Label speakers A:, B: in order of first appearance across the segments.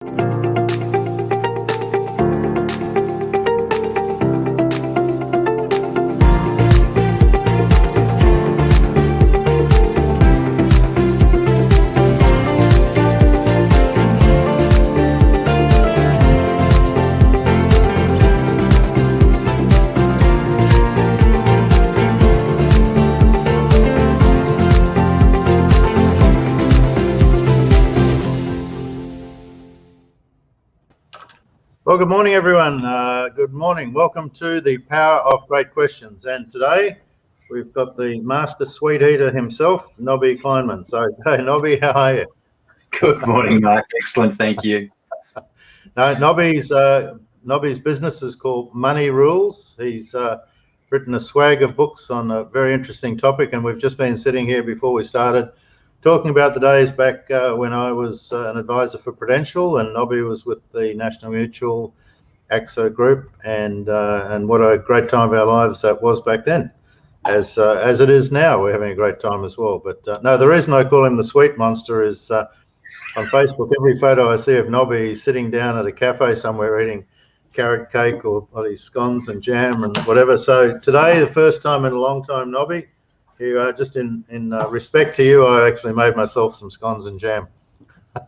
A: Well, good morning, everyone. Good morning. Welcome to the Power of Great Questions. And today we've got the master sweet eater himself, Nobby Kleinman. So, hey, Nobby, how are you?
B: Good morning, Mark. Excellent, thank you.
A: No, Nobby's business is called Money Rules. He's written a swag of books on a very interesting topic, and we've just been sitting here before we started talking about the days back when I was an advisor for Prudential and Nobby was with the National Mutual AXA group, and what a great time of our lives that was back then. As it is now, we're having a great time as well. But no, the reason I call him the sweet monster is on Facebook, every photo I see of Nobby sitting down at a cafe somewhere eating carrot cake or bloody scones and jam and whatever. So today, the first time in a long time, Nobby, you just in respect to you, I actually made myself some scones and jam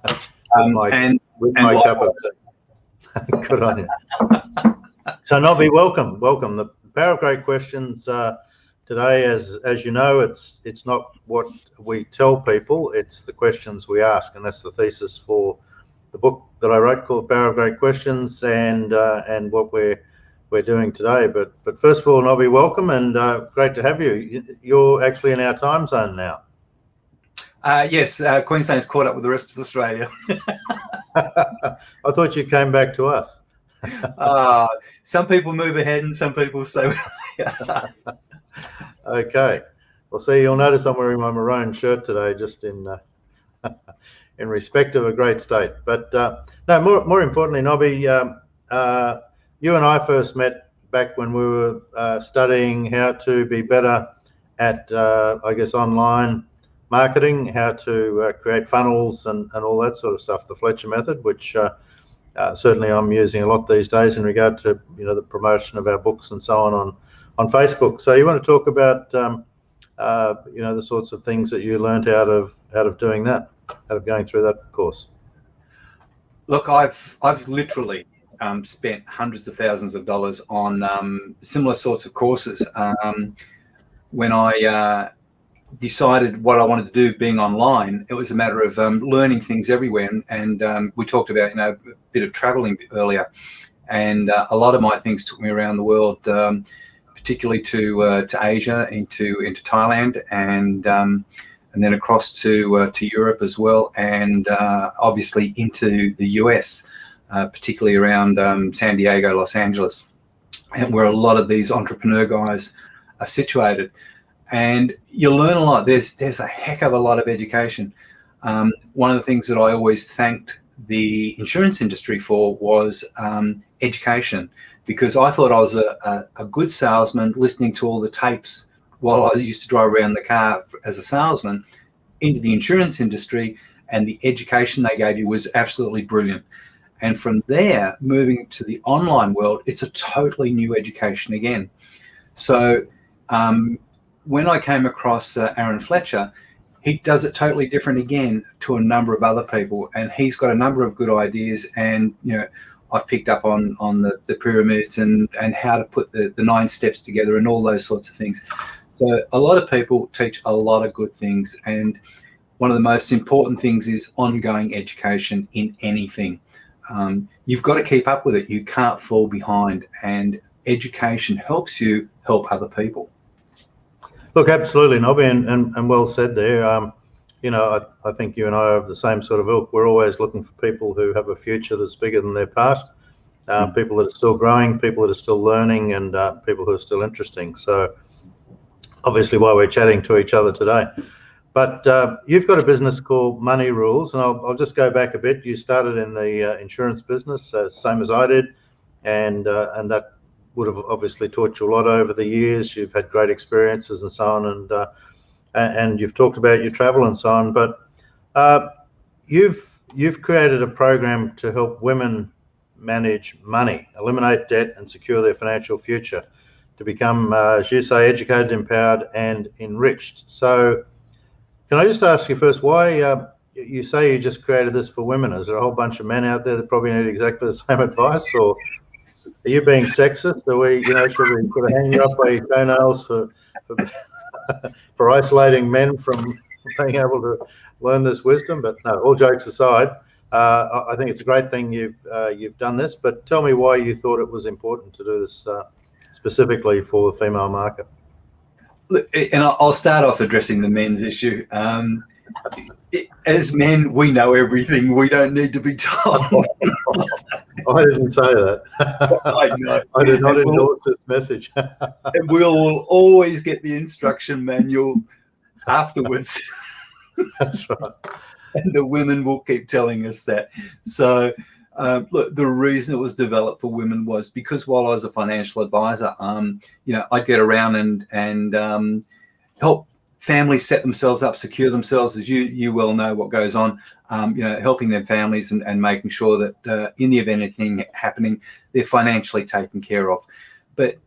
A: with my cup of tea. Good on you. So Nobby, welcome. The Power of Great Questions today, as you know, it's not what we tell people, it's the questions we ask, and that's the thesis for the book that I wrote called Power of Great Questions, and what we're doing today. But first of all, Nobby, welcome, and great to have you. You're actually in our time zone now.
B: Yes, Queensland's caught up with the rest of Australia.
A: I thought you came back to us.
B: Some people move ahead and some people stay.
A: Okay. Well, see, you'll notice I'm wearing my maroon shirt today, just in respect of a great state. But no, more importantly, Nobby, you and I first met back when we were studying how to be better at, I guess, online marketing, how to create funnels and all that sort of stuff, the Fletcher method, which certainly I'm using a lot these days in regard to, the promotion of our books and so on Facebook. So you want to talk about, the sorts of things that you learned out of doing that, out of going through that course?
B: Look, I've literally spent hundreds of thousands of dollars on similar sorts of courses. When I decided what I wanted to do being online, it was a matter of learning things everywhere. And we talked about, a bit of traveling earlier. And a lot of my things took me around the world, particularly to Asia, into Thailand, and then across to Europe as well, and obviously into the US. Particularly around San Diego, Los Angeles, and where a lot of these entrepreneur guys are situated. And you learn a lot. There's a heck of a lot of education. One of the things that I always thanked the insurance industry for was education, because I thought I was a good salesman listening to all the tapes while I used to drive around the car as a salesman into the insurance industry, and the education they gave you was absolutely brilliant. And from there, moving to the online world, it's a totally new education again. So when I came across Aaron Fletcher, he does it totally different again to a number of other people. And he's got a number of good ideas. And, I've picked up on the pyramids and how to put the 9 steps together and all those sorts of things. So a lot of people teach a lot of good things. And one of the most important things is ongoing education in anything. You've got to keep up with it. You can't fall behind, and education helps you help other people.
A: Look, absolutely, Nobby, and well said there. I think you and I are of the same sort of ilk. We're always looking for people who have a future that's bigger than their past, people that are still growing, people that are still learning, and people who are still interesting. So obviously why we're chatting to each other today. But you've got a business called Money Rules, and I'll just go back a bit. You started in the insurance business, same as I did, and that would have obviously taught you a lot over the years. You've had great experiences and so on, and you've talked about your travel and so on. But you've you've created a program to help women manage money, eliminate debt, and secure their financial future, to become, as you say, educated, empowered, and enriched. So, can I just ask you first, why you say you just created this for women? Is there a whole bunch of men out there that probably need exactly the same advice, or are you being sexist? Are we, should we sort of hang you up by your toenails for isolating men from being able to learn this wisdom? But no, all jokes aside, I think it's a great thing you've done this. But tell me why you thought it was important to do this specifically for the female market.
B: Look, and I'll start off addressing the men's issue. As men, we know everything. We don't need to be told.
A: I didn't say that.
B: I know.
A: I did not endorse this message.
B: And we'll always get the instruction manual afterwards.
A: That's right.
B: And the women will keep telling us that. So, look, the reason it was developed for women was because while I was a financial advisor, I'd get around and help families set themselves up, secure themselves, as you well know what goes on, helping their families and making sure that in the event of anything happening, they're financially taken care of. But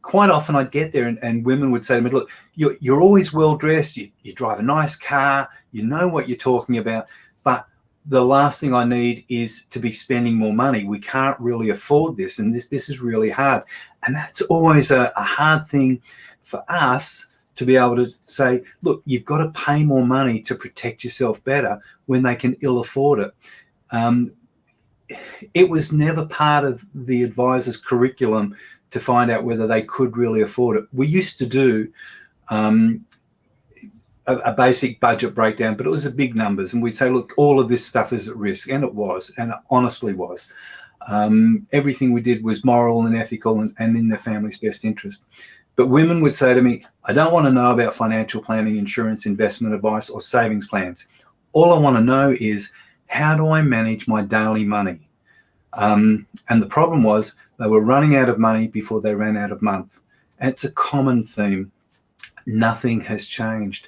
B: quite often I'd get there and women would say to me, look, you're always well dressed, you drive a nice car, you know what you're talking about, but the last thing I need is to be spending more money. We can't really afford this, and this is really hard. And that's always a hard thing for us to be able to say, look, you've got to pay more money to protect yourself better when they can ill afford it. It was never part of the advisor's curriculum to find out whether they could really afford it. We used to do a basic budget breakdown, but it was the big numbers. And we'd say, look, all of this stuff is at risk. And it was, and it honestly was. Everything we did was moral and ethical and in their family's best interest. But women would say to me, I don't want to know about financial planning, insurance, investment advice, or savings plans. All I want to know is, how do I manage my daily money? And the problem was they were running out of money before they ran out of month. And it's a common theme. Nothing has changed.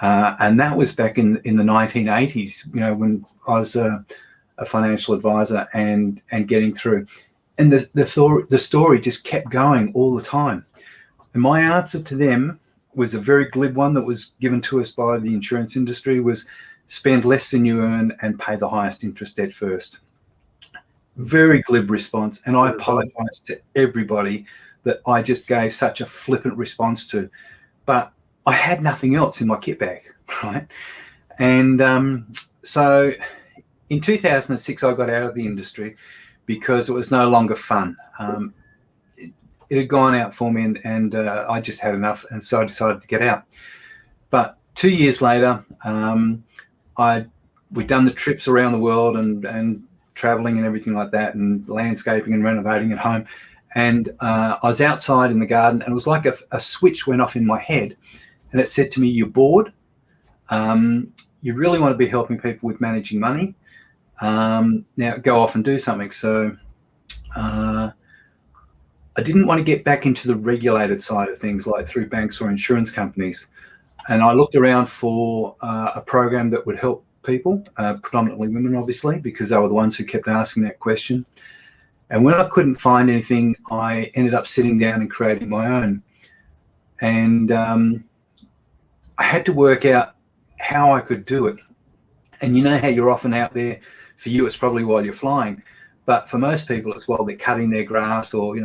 B: And that was back in the 1980s, when I was a financial advisor and getting through. And the story just kept going all the time. And my answer to them was a very glib one that was given to us by the insurance industry, was spend less than you earn and pay the highest interest debt first. Very glib response. And I apologize to everybody that I just gave such a flippant response to. But I had nothing else in my kit bag, right? And so in 2006, I got out of the industry because it was no longer fun. It had gone out for me and I just had enough. And so I decided to get out. But 2 years later, we'd done the trips around the world and traveling and everything like that, and landscaping and renovating at home. And I was outside in the garden, and it was like a switch went off in my head, and it said to me, you're bored. You really want to be helping people with managing money. Now go off and do something. So I didn't want to get back into the regulated side of things, like through banks or insurance companies. And I looked around for a program that would help people, predominantly women, obviously, because they were the ones who kept asking that question. And when I couldn't find anything, I ended up sitting down and creating my own. And I had to work out how I could do it. And you know how you're often out there, for you, it's probably while you're flying. But for most people, it's while they're cutting their grass or,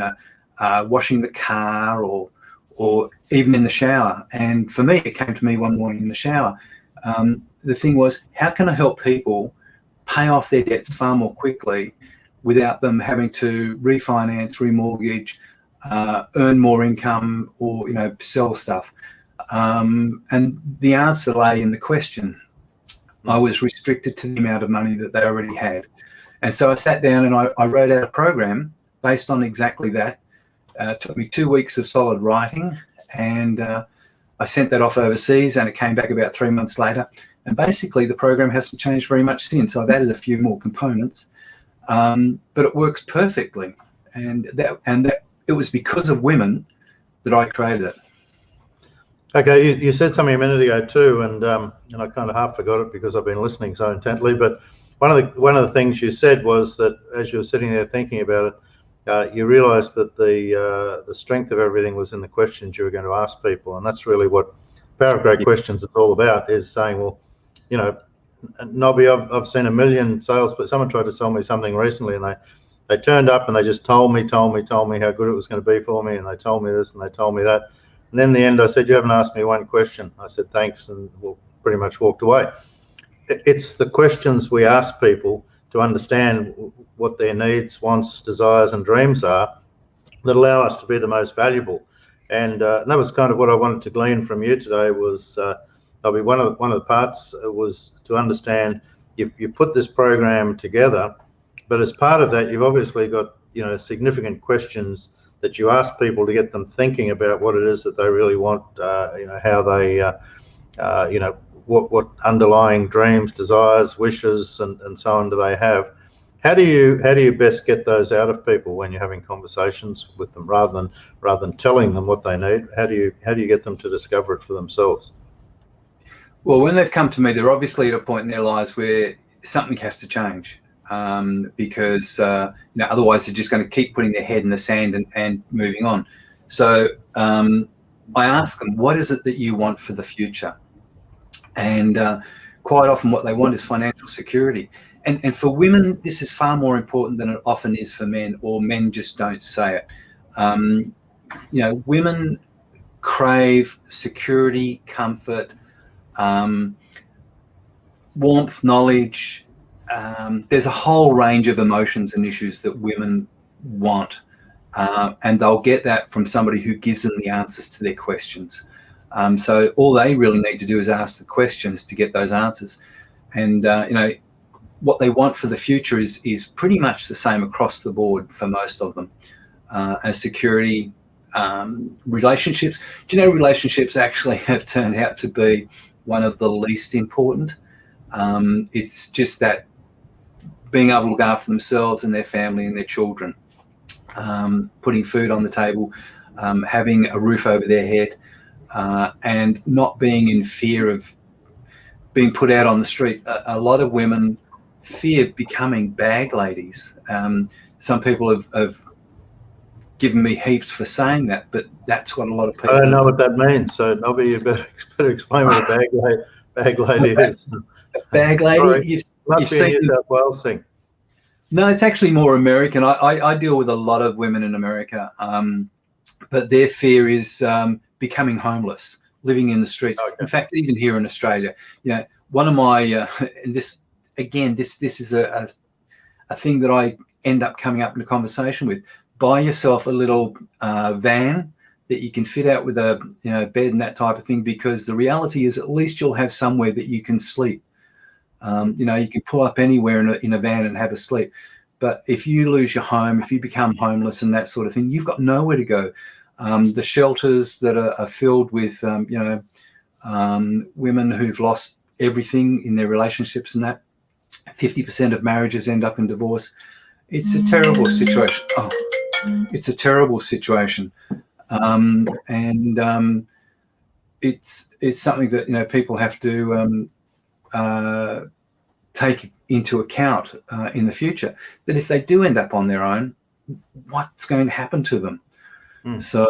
B: washing the car or even in the shower. And for me, it came to me one morning in the shower. The thing was, how can I help people pay off their debts far more quickly without them having to refinance, remortgage, earn more income, or sell stuff? And the answer lay in the question. I was restricted to the amount of money that they already had. And so I sat down and I wrote out a program based on exactly that. It took me 2 weeks of solid writing, and I sent that off overseas, and it came back about 3 months later. And basically the program hasn't changed very much since. I've added a few more components, but it works perfectly. And that it was because of women that I created it.
A: Okay, you said something a minute ago too, and I kind of half forgot it because I've been listening so intently. But one of the things you said was that as you were sitting there thinking about it, you realised that the strength of everything was in the questions you were going to ask people, and that's really what Power of Great Questions is all about. Is saying, well, you know, Nobby, I've seen a million sales, but someone tried to sell me something recently, and they turned up and they just told me how good it was going to be for me, and they told me this and they told me that. And then in the end, I said, you haven't asked me one question. I said, thanks, and pretty much walked away. It's the questions we ask people to understand what their needs, wants, desires, and dreams are that allow us to be the most valuable. And that was kind of what I wanted to glean from you today was, I'll be one of the parts was to understand you put this program together, but as part of that, you've obviously got, significant questions that you ask people to get them thinking about what it is that they really want, how they, what underlying dreams, desires, wishes, and so on do they have. How do you best get those out of people when you're having conversations with them, rather than telling them what they need? How do you get them to discover it for themselves?
B: Well, when they've come to me, they're obviously at a point in their lives where something has to change. Because otherwise they're just going to keep putting their head in the sand and moving on. So I ask them, what is it that you want for the future? And quite often what they want is financial security. And for women, this is far more important than it often is for men, or men just don't say it. Women crave security, comfort, warmth, knowledge. There's a whole range of emotions and issues that women want, and they'll get that from somebody who gives them the answers to their questions. So all they really need to do is ask the questions to get those answers. And what they want for the future is pretty much the same across the board for most of them. As security, relationships. Do you know relationships actually have turned out to be one of the least important? It's just that being able to look after themselves and their family and their children, putting food on the table, having a roof over their head, and not being in fear of being put out on the street. A lot of women fear becoming bag ladies. Some people have given me heaps for saying that, but that's what a lot of people...
A: I don't know what that means, so Nobby, you better explain what a bag lady is.
B: Bag lady?
A: Must be a New South Wales thing.
B: No, it's actually more American. I deal with a lot of women in America, but their fear is becoming homeless, living in the streets. Okay. In fact, even here in Australia, one of my and this is a thing that I end up coming up in a conversation with. Buy yourself a little van that you can fit out with a bed and that type of thing, because the reality is at least you'll have somewhere that you can sleep. You can pull up anywhere in a van and have a sleep. But if you lose your home, if you become homeless and that sort of thing, you've got nowhere to go. The shelters that are filled with, women who've lost everything in their relationships, and that 50% of marriages end up in divorce. It's a terrible situation. It's a terrible situation. It's something that, people have to take into account in the future, that if they do end up on their own, what's going to happen to them? So,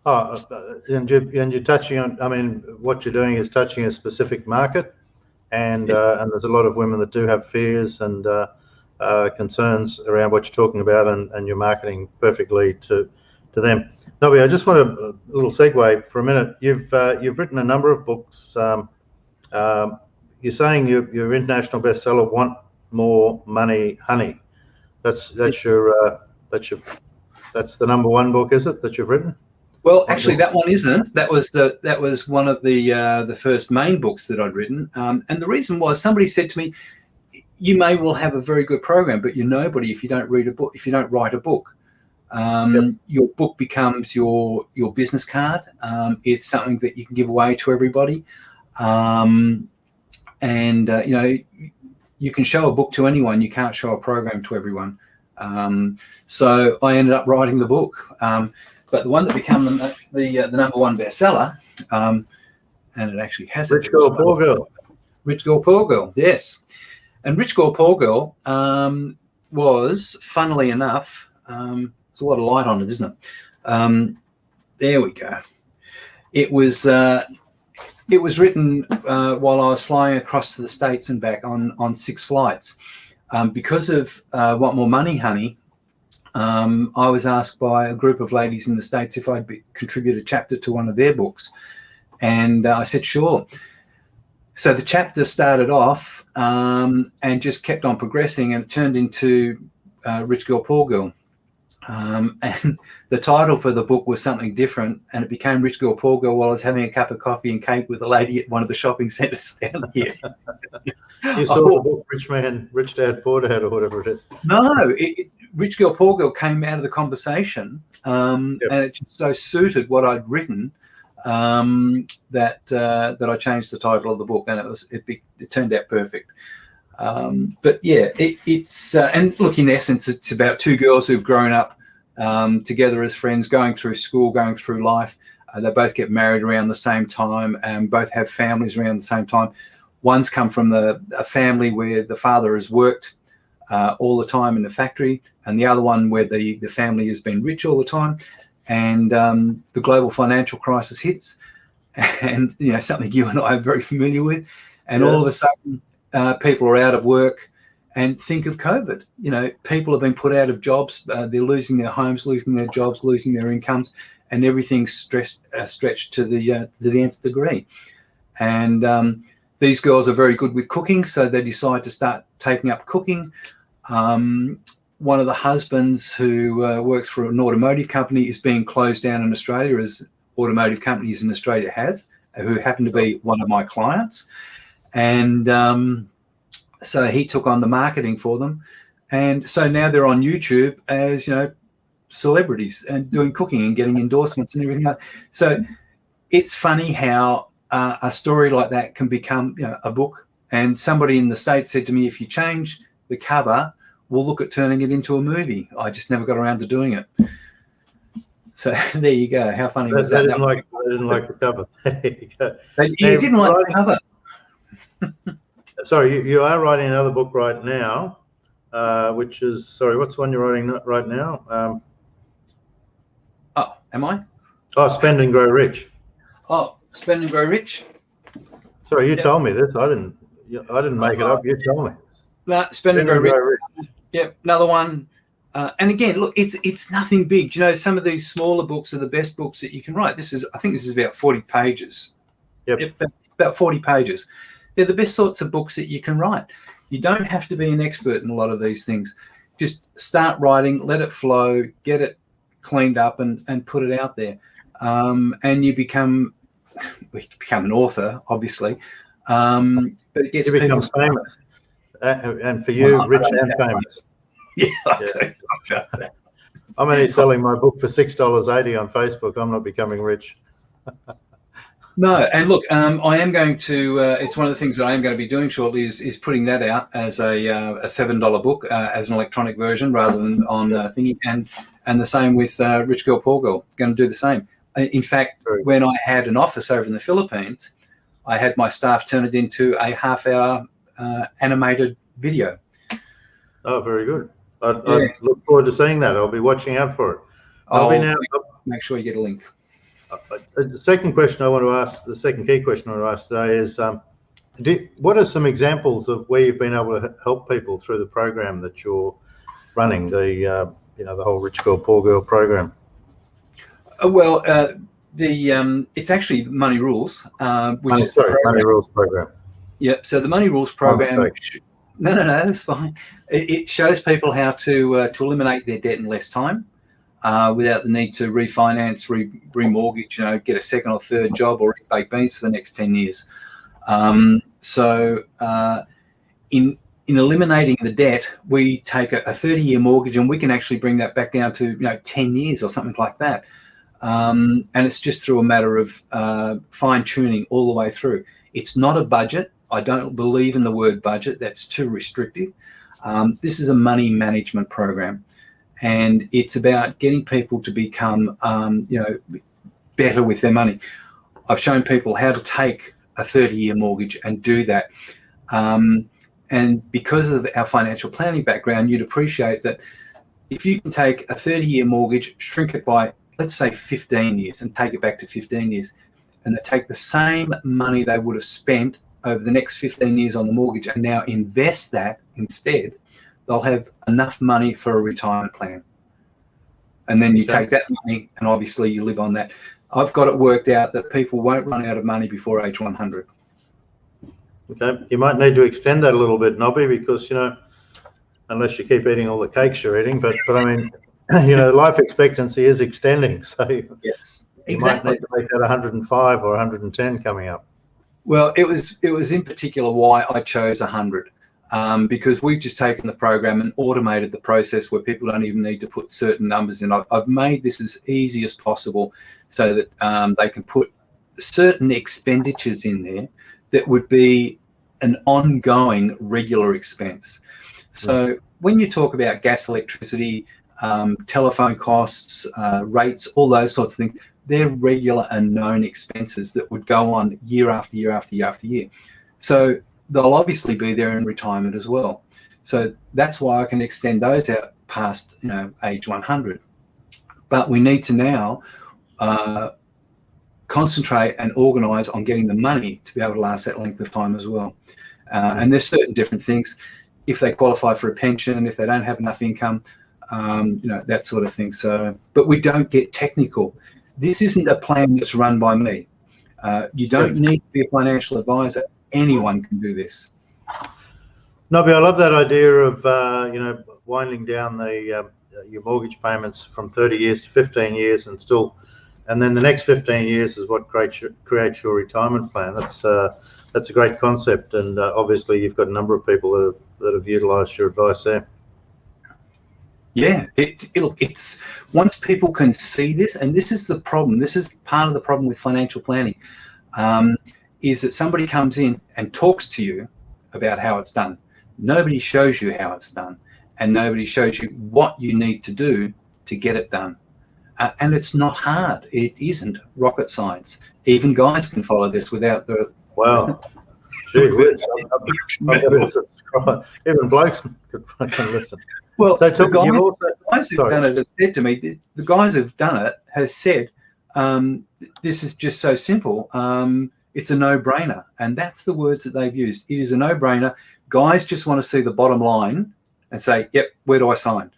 A: and you're touching on. I mean, what you're doing is touching a specific market, and there's a lot of women that do have fears and concerns around what you're talking about, and you're marketing perfectly to them. Nobby, I just want a little segue for a minute. You've written a number of books. You're saying your international bestseller, "Want More Money, Honey." That's the number one book, is it, that you've written?
B: Well, actually, that one isn't. That was one of the first main books that I'd written. And the reason was, somebody said to me, "You may well have a very good program, but you're nobody if you don't read a book. If you don't write a book, your book becomes your business card. It's something that you can give away to everybody." You can show a book to anyone. You can't show a program to everyone. So I ended up writing the book. But the one that became the number one bestseller, and it actually has
A: Rich Girl, Poor Girl.
B: Rich Girl, Poor Girl, yes. And Rich Girl, Poor Girl was, funnily enough, there's a lot of light on it, isn't it? There we go. It was written while I was flying across to the States and back on 6 flights. Because of Want More Money, Honey, I was asked by a group of ladies in the States if I'd contribute a chapter to one of their books. And I said, sure. So the chapter started off and just kept on progressing, and it turned into Rich Girl, Poor Girl. And the title for the book was something different, and it became Rich Girl, Poor Girl while I was having a cup of coffee and cake with a lady at one of the shopping centres down here.
A: You saw the book Rich Dad, Poor Dad, or whatever it is.
B: No, Rich Girl, Poor Girl came out of the conversation, and it just so suited what I'd written that I changed the title of the book, and it turned out perfect. But yeah, it's and look, in essence, it's about two girls who've grown up together as friends, going through school, going through life. They both get married around the same time, and both have families around the same time. One's come from a family where the father has worked all the time in the factory, and the other one where the family has been rich all the time. And the global financial crisis hits, and something you and I are very familiar with, and all of a sudden people are out of work. And think of COVID. People have been put out of jobs. They're losing their homes, losing their jobs, losing their incomes, and everything's stretched to the nth degree. And these girls are very good with cooking, so they decide to start taking up cooking. One of the husbands who works for an automotive company is being closed down in Australia, as automotive companies in Australia have, who happen to be one of my clients. And so he took on the marketing for them. And so now they're on YouTube as, celebrities and doing cooking and getting endorsements and everything like that. So it's funny how a story like that can become, a book. And somebody in the States said to me, if you change the cover, we'll look at turning it into a movie. I just never got around to doing it. So there you go. How funny was that?
A: I didn't like the cover. There you go.
B: You didn't like the cover?
A: Sorry, you are writing another book right now, which is, sorry, what's the one you're writing right now?
B: Oh, am I?
A: Oh, Spend and Grow Rich.
B: Oh, Spend and Grow Rich.
A: Sorry, you told me this. I didn't make it up. You told me.
B: No, Spend and Grow Rich. Yep, another one. And again, look, it's nothing big. Some of these smaller books are the best books that you can write. I think this is about 40 pages.
A: Yep,
B: about 40 pages. They're the best sorts of books that you can write. You don't have to be an expert in a lot of these things. Just start writing, let it flow, get it cleaned up, and put it out there. And you become an author, obviously. But it gets
A: you become famous. And for you, rich and famous.
B: Yeah.
A: I'm only selling my book for $6.80 on Facebook. I'm not becoming rich.
B: No, and look, I am going to. It's one of the things that I am going to be doing shortly is putting that out as a $7 book as an electronic version rather than on thingy, and the same with Rich Girl, Poor Girl. Going to do the same. In fact, when I had an office over in the Philippines, I had my staff turn it into a half-hour animated video.
A: Oh, very good. I look forward to seeing that. I'll be watching out for it.
B: Make sure you get a link.
A: The second question I want to ask, the second key question I want to ask today is, what are some examples of where you've been able to help people through the program that you're running, the whole Rich Girl, Poor Girl program?
B: It's actually Money Rules, which is
A: Money Rules program.
B: Yep. So the Money Rules program. No, that's fine. It shows people how to eliminate their debt in less time, without the need to refinance, remortgage, get a second or third job or eat baked beans for the next 10 years. In eliminating the debt, we take a 30-year mortgage and we can actually bring that back down to 10 years or something like that. And it's just through a matter of fine-tuning all the way through. It's not a budget. I don't believe in the word budget. That's too restrictive. This is a money management program. and it's about getting people to become, better with their money. I've shown people how to take a 30-year mortgage and do that. And because of our financial planning background, you'd appreciate that if you can take a 30-year mortgage, shrink it by, let's say, 15 years and take it back to 15 years, and they take the same money they would have spent over the next 15 years on the mortgage and now invest that instead, they'll have enough money for a retirement plan. And then you take that money and obviously you live on that. I've got it worked out that people won't run out of money before age 100.
A: Okay, you might need to extend that a little bit, Nobby, because, unless you keep eating all the cakes you're eating, but I mean, life expectancy is extending. So
B: yes,
A: you
B: exactly.
A: might need to make that 105 or 110 coming up.
B: Well, it was in particular why I chose 100. Because we've just taken the program and automated the process where people don't even need to put certain numbers in. I've made this as easy as possible so that they can put certain expenditures in there that would be an ongoing regular expense. So when you talk about gas, electricity, telephone costs, rates, all those sorts of things, they're regular and known expenses that would go on year after year after year after year. So they'll obviously be there in retirement as well. So that's why I can extend those out past, age 100. But we need to now concentrate and organise on getting the money to be able to last that length of time as well. And there's certain different things. If they qualify for a pension, if they don't have enough income, that sort of thing. So, but we don't get technical. This isn't a plan that's run by me. You don't need to be a financial advisor. Anyone can do this.
A: Nobby, I love that idea of winding down your mortgage payments from 30 years to 15 years, and then the next 15 years is what creates your retirement plan. That's a great concept, and obviously you've got a number of people that have utilised your advice there.
B: Yeah, it's once people can see this, and this is the problem. This is part of the problem with financial planning. Is that somebody comes in and talks to you about how it's done. Nobody shows you how it's done, and nobody shows you what you need to do to get it done. And it's not hard. It isn't rocket science. Even guys can follow this without the...
A: Wow. Gee whiz. I'm going to subscribe. Even blokes could listen.
B: Well,
A: so
B: the guys who've done it have said to me, the guys who've done it have said, this is just so simple. It's a no-brainer. And that's the words that they've used. It is a no-brainer. Guys just want to see the bottom line and say, yep, where do I sign?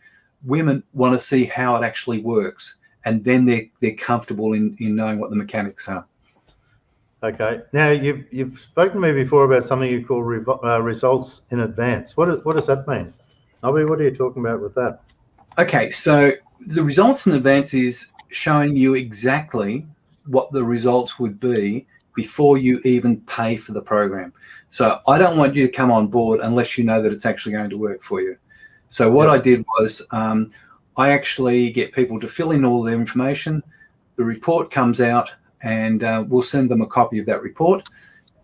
B: Women want to see how it actually works. And then they're comfortable in knowing what the mechanics are.
A: Okay. Now, you've spoken to me before about something you call results in advance. What does that mean? Nobby, what are you talking about with that?
B: Okay, so the results in advance is showing you exactly what the results would be before you even pay for the program. So I don't want you to come on board unless you know that it's actually going to work for you. So what I did was I actually get people to fill in all their information. The report comes out, and we'll send them a copy of that report,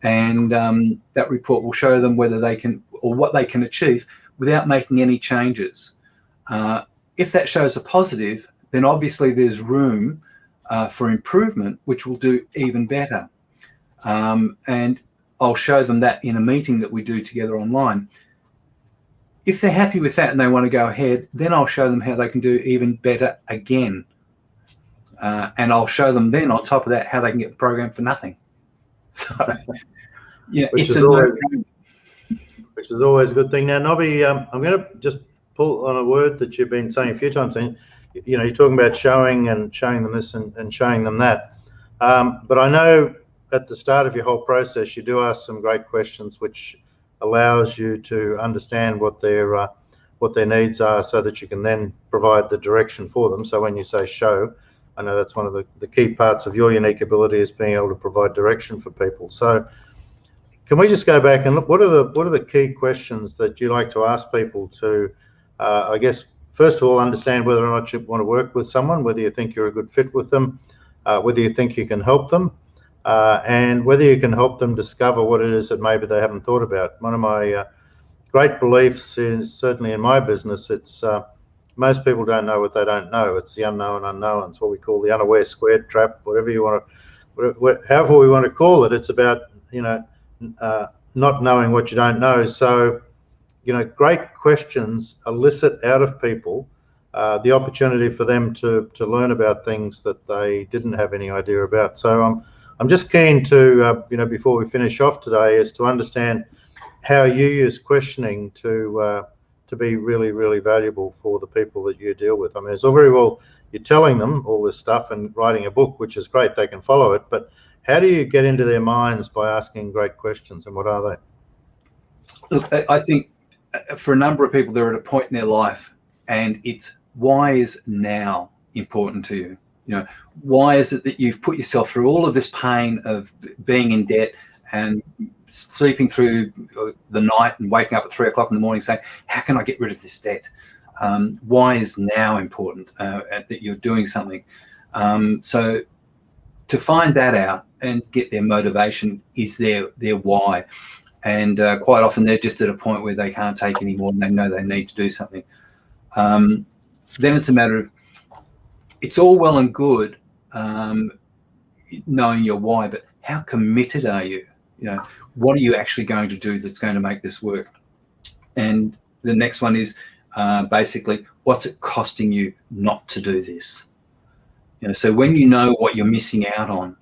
B: and that report will show them whether they can, or what they can achieve without making any changes. If that shows a positive, then obviously there's room for improvement, which will do even better. And I'll show them that in a meeting that we do together online. If they're happy with that and they want to go ahead, then I'll show them how they can do even better again. And I'll show them then on top of that how they can get the program for nothing. So, yeah,
A: which is always a good thing. Now, Nobby, I'm going to just pull on a word that you've been saying a few times. You're talking about showing them this and showing them that. But I know at the start of your whole process, you do ask some great questions, which allows you to understand what their needs are, so that you can then provide the direction for them. So when you say show, I know that's one of the key parts of your unique ability, is being able to provide direction for people. So can we just go back and look, what are the key questions that you like to ask people to, I guess, first of all, understand whether or not you want to work with someone, whether you think you're a good fit with them, whether you think you can help them, and whether you can help them discover what it is that maybe they haven't thought about. One of my great beliefs is, certainly in my business, it's most people don't know what they don't know. It's the unknown unknowns, what we call the unaware squared trap, whatever you want to, however we want to call it. It's about, not knowing what you don't know. So, great questions elicit out of people the opportunity for them to learn about things that they didn't have any idea about. So I'm just keen to, before we finish off today, is to understand how you use questioning to be really, really valuable for the people that you deal with. I mean, it's all very well you're telling them all this stuff and writing a book, which is great, they can follow it, but how do you get into their minds by asking great questions, and what are they?
B: Look, I think for a number of people, they're at a point in their life, and it's, why is now important to you? Why is it that you've put yourself through all of this pain of being in debt and sleeping through the night and waking up at 3 o'clock in the morning saying, how can I get rid of this debt? Why is now important that you're doing something? So to find that out and get their motivation is their why. And quite often they're just at a point where they can't take any more and they know they need to do something. Then it's a matter of, it's all well and good knowing your why, but how committed are you? What are you actually going to do that's going to make this work? And the next one is basically, what's it costing you not to do this? So when you know what you're missing out on,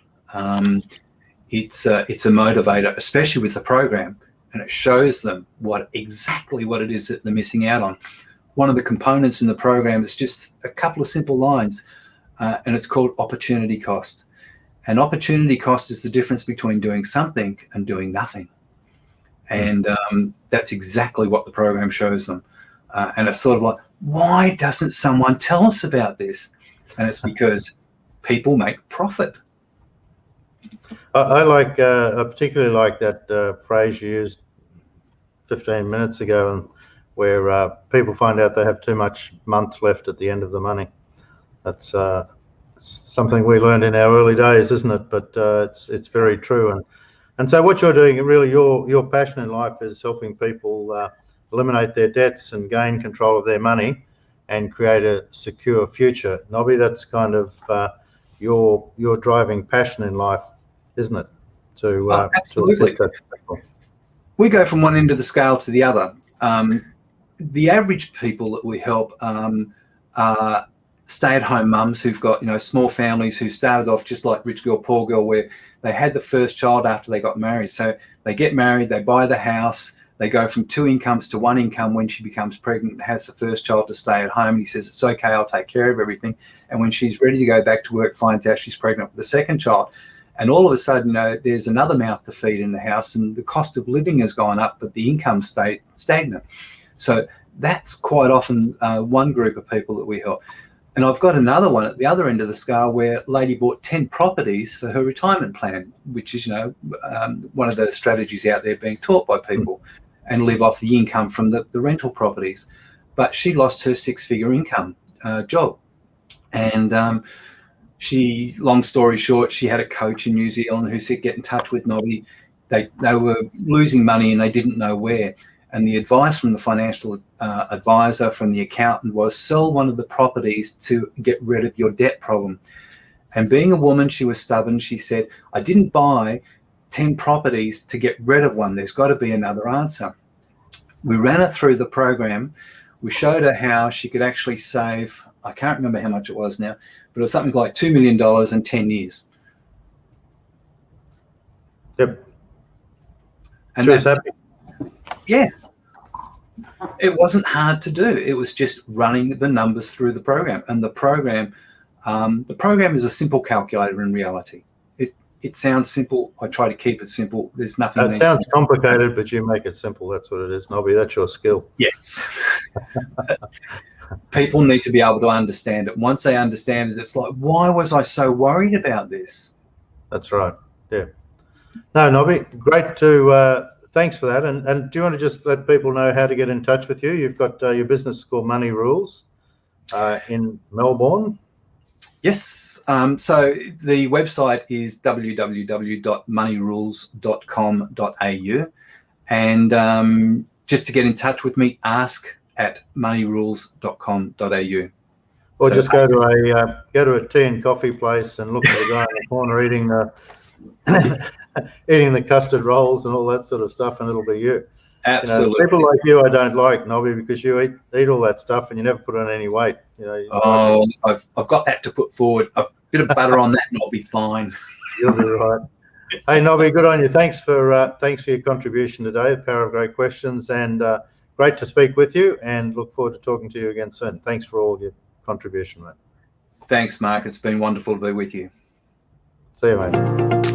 B: it's a motivator, especially with the program, and it shows them exactly what it is that they're missing out on. One of the components in the program is just a couple of simple lines, and it's called opportunity cost. And opportunity cost is the difference between doing something and doing nothing. And that's exactly what the program shows them. And it's sort of like, why doesn't someone tell us about this? And it's because people make profit.
A: I particularly like that phrase you used 15 minutes ago, and where people find out they have too much month left at the end of the money. That's something we learned in our early days, isn't it? But it's very true. And so what you're doing, really, your passion in life is helping people eliminate their debts and gain control of their money and create a secure future. Nobby, that's kind of your driving passion in life, isn't it?
B: Absolutely. We go from one end of the scale to the other. The average people that we help are stay-at-home mums who've got small families, who started off just like rich girl, poor girl, where they had the first child after they got married. So they get married, they buy the house, they go from 2 incomes to 1 income when she becomes pregnant and has the first child to stay at home. And he says, it's okay, I'll take care of everything. And when she's ready to go back to work, finds out she's pregnant with the second child. And all of a sudden, there's another mouth to feed in the house, and the cost of living has gone up, but the income stayed stagnant. So that's quite often one group of people that we help. And I've got another one at the other end of the scale where a lady bought 10 properties for her retirement plan, which is, one of the strategies out there being taught by people, and live off the income from the rental properties. But she lost her 6-figure income job. And she, long story short, she had a coach in New Zealand who said, get in touch with Nobby. They were losing money and they didn't know where. And the advice from the financial advisor, from the accountant, was sell one of the properties to get rid of your debt problem. And being a woman, she was stubborn. She said, I didn't buy 10 properties to get rid of one. There's got to be another answer. We ran her through the program. We showed her how she could actually save, I can't remember how much it was now, but it was something like $2 million in 10 years.
A: Yep.
B: And
A: she was happy.
B: Yeah. It wasn't hard to do. It was just running the numbers through the program. And the program is a simple calculator in reality. It sounds simple. I try to keep it simple. There's nothing.
A: It sounds complicated, but you make it simple. That's what it is, Nobby. That's your skill.
B: Yes. People need to be able to understand it. Once they understand it, it's like, why was I so worried about this?
A: That's right. Yeah. No, Nobby, great to... thanks for that. And do you want to just let people know how to get in touch with you? You've got your business called Money Rules in Melbourne.
B: Yes. So the website is www.moneyrules.com.au. And just to get in touch with me, ask at moneyrules.com.au.
A: Or
B: So,
A: just go to a tea and coffee place and look for the guy in the corner eating eating the custard rolls and all that sort of stuff, and it'll be you.
B: absolutely.
A: You know, people like you I don't like, Nobby, because you eat all that stuff and you never put on any weight.
B: Oh, I've got that to put forward. A bit of butter on that and I'll be fine.
A: You'll be right. Hey, Nobby, good on you. Thanks for your contribution today, the power of great questions, and great to speak with you, and look forward to talking to you again soon. Thanks for all your contribution, mate.
B: Thanks, Mark. It's been wonderful to be with you.
A: See you, mate.